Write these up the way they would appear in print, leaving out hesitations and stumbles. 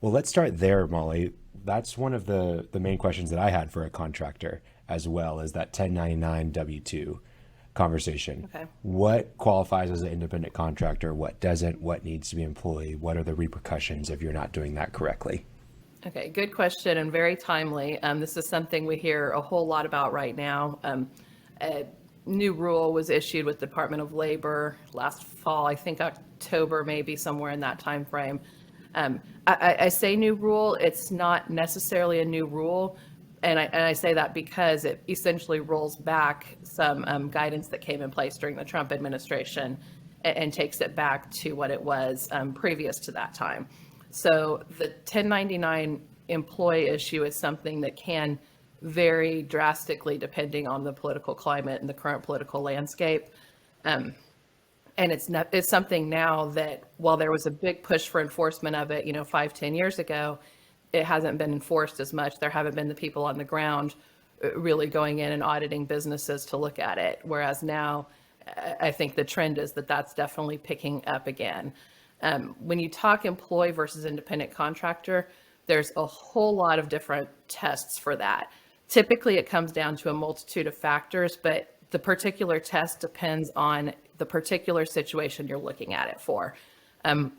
Well, let's start there, Molly. That's one of the main questions that I had for a contractor as well, is that 1099 W-2 conversation. Okay. What qualifies as an independent contractor? What doesn't? What needs to be employed? What are the repercussions if you're not doing that correctly? Okay, good question and very timely. This is something we hear a whole lot about right now. A new rule was issued with the Department of Labor last fall, I think October, maybe somewhere in that time frame. I say new rule, it's not necessarily a new rule. And I say that because it essentially rolls back some guidance that came in place during the Trump administration and takes it back to what it was previous to that time. So the 1099 employee issue is something that can vary drastically depending on the political climate and the current political landscape. And it's something now that while there was a big push for enforcement of it, 5, 10 years ago, it hasn't been enforced as much. There haven't been the people on the ground really going in and auditing businesses to look at it. Whereas now, I think the trend is that that's definitely picking up again. When you talk employee versus independent contractor, there's a whole lot of different tests for that. Typically, it comes down to a multitude of factors, but the particular test depends on the particular situation you're looking at it for.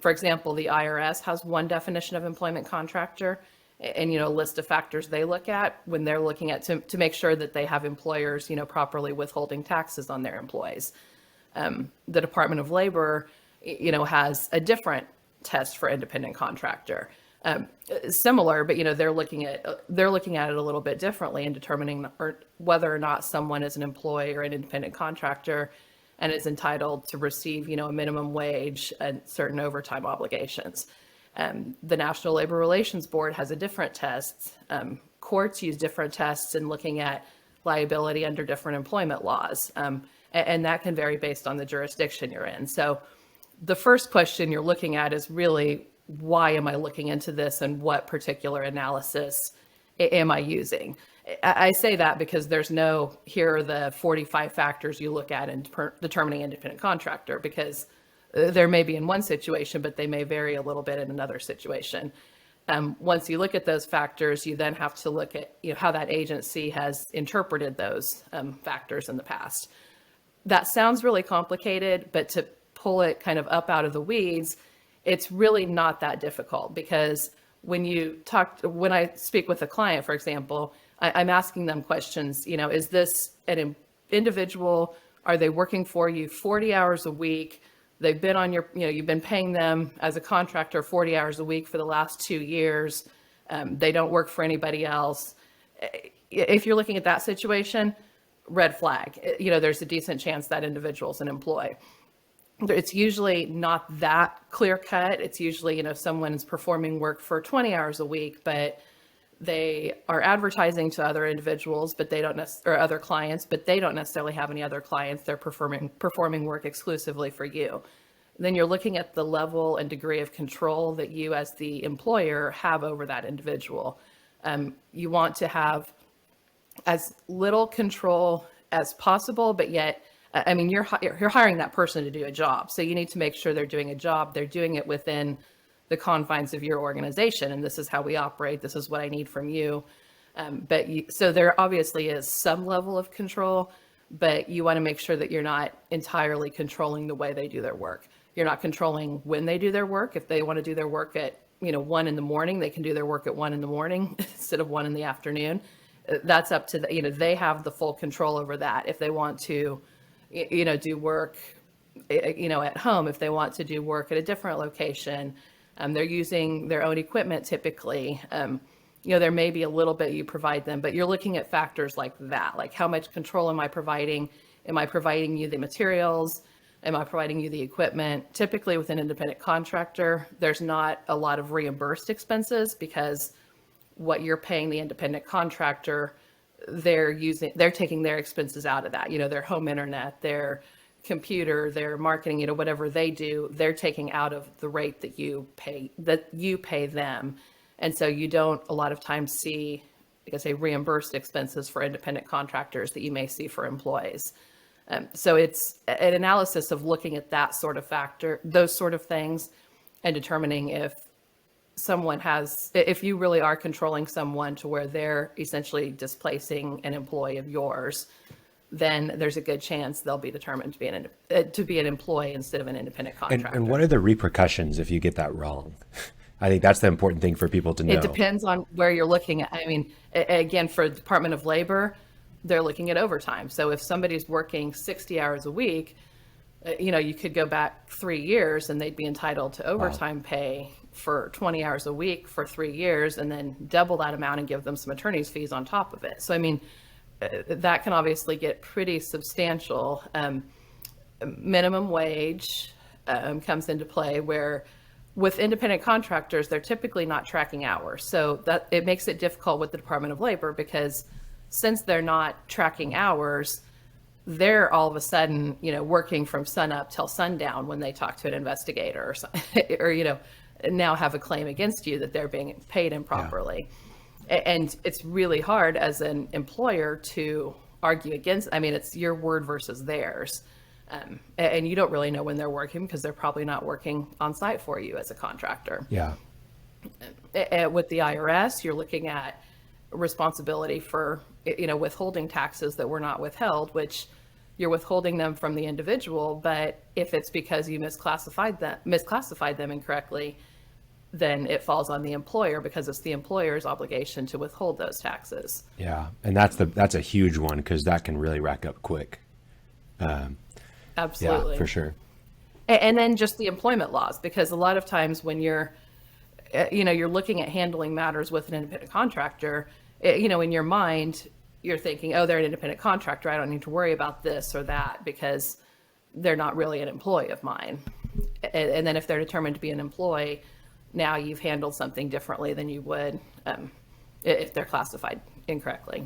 For example, the IRS has one definition of employment contractor and, a list of factors they look at when they're looking at to make sure that they have employers, properly withholding taxes on their employees. The Department of Labor, has a different test for independent contractor. Similar, but they're looking at it a little bit differently in determining whether or not someone is an employee or an independent contractor and is entitled to receive, a minimum wage and certain overtime obligations. The National Labor Relations Board has a different test. Courts use different tests in looking at liability under different employment laws, and that can vary based on the jurisdiction you're in. So the first question you're looking at is really, why am I looking into this and what particular analysis am I using? I say that because there's here are the 45 factors you look at in determining independent contractor, because there may be in one situation, but they may vary a little bit in another situation. Once you look at those factors, you then have to look at how that agency has interpreted those factors in the past. That sounds really complicated, but to pull it kind of up out of the weeds, it's really not that difficult, because when I speak with a client, for example, I'm asking them questions, is this an individual? Are they working for you 40 hours a week? They've been on you've been paying them as a contractor 40 hours a week for the last 2 years. They don't work for anybody else. If you're looking at that situation, red flag. There's a decent chance that individual's an employee. It's usually not that clear cut. It's usually, someone is performing work for 20 hours a week, but they are advertising to other individuals, but or other clients, but they don't necessarily have any other clients. They're performing work exclusively for you. Then you're looking at the level and degree of control that you as the employer have over that individual. You want to have as little control as possible, but yet, you're hiring that person to do a job. So you need to make sure they're doing a job. They're doing it within the confines of your organization. And this is how we operate. This is what I need from you. So there obviously is some level of control, but you want to make sure that you're not entirely controlling the way they do their work. You're not controlling when they do their work. If they want to do their work at 1 in the morning, they can do their work at 1 in the morning instead of 1 in the afternoon. That's up to they have the full control over that. If they want to do work, at home, if they want to do work at a different location, they're using their own equipment typically. There may be a little bit you provide them, but you're looking at factors like that, like how much control am I providing? Am I providing you the materials? Am I providing you the equipment? Typically with an independent contractor, there's not a lot of reimbursed expenses, because what you're paying the independent contractor, they're taking their expenses out of that. Their home internet, their computer, their marketing, whatever they do, they're taking out of the rate that you pay them. And so you don't a lot of times see, like I say, reimbursed expenses for independent contractors that you may see for employees. So it's an analysis of looking at that sort of factor, those sort of things, and determining if someone if you really are controlling someone to where they're essentially displacing an employee of yours, then there's a good chance they'll be determined to be an employee instead of an independent contractor. And what are the repercussions if you get that wrong? I think that's the important thing for people to know. It depends on where you're looking at. I mean, again, for the Department of Labor, they're looking at overtime. So if somebody's working 60 hours a week, you could go back 3 years and they'd be entitled to overtime pay for 20 hours a week for 3 years, and then double that amount and give them some attorney's fees on top of it. So, I mean, that can obviously get pretty substantial. Minimum wage comes into play, where with independent contractors, they're typically not tracking hours. So that it makes it difficult with the Department of Labor, because since they're not tracking hours, they're all of a sudden, working from sunup till sundown when they talk to an investigator or now have a claim against you that they're being paid improperly. Yeah. And it's really hard as an employer to argue against. I mean, it's your word versus theirs. And you don't really know when they're working, because they're probably not working on site for you as a contractor. Yeah. With the IRS, you're looking at responsibility for, withholding taxes that were not withheld, which you're withholding them from the individual. But if it's because you misclassified them incorrectly, then it falls on the employer, because it's the employer's obligation to withhold those taxes. Yeah. And that's a huge one, because that can really rack up quick. Absolutely. Yeah, for sure. And then just the employment laws, because a lot of times when you're looking at handling matters with an independent contractor, in your mind, you're thinking, oh, they're an independent contractor, I don't need to worry about this or that, because they're not really an employee of mine. And then if they're determined to be an employee, now you've handled something differently than you would if they're classified incorrectly.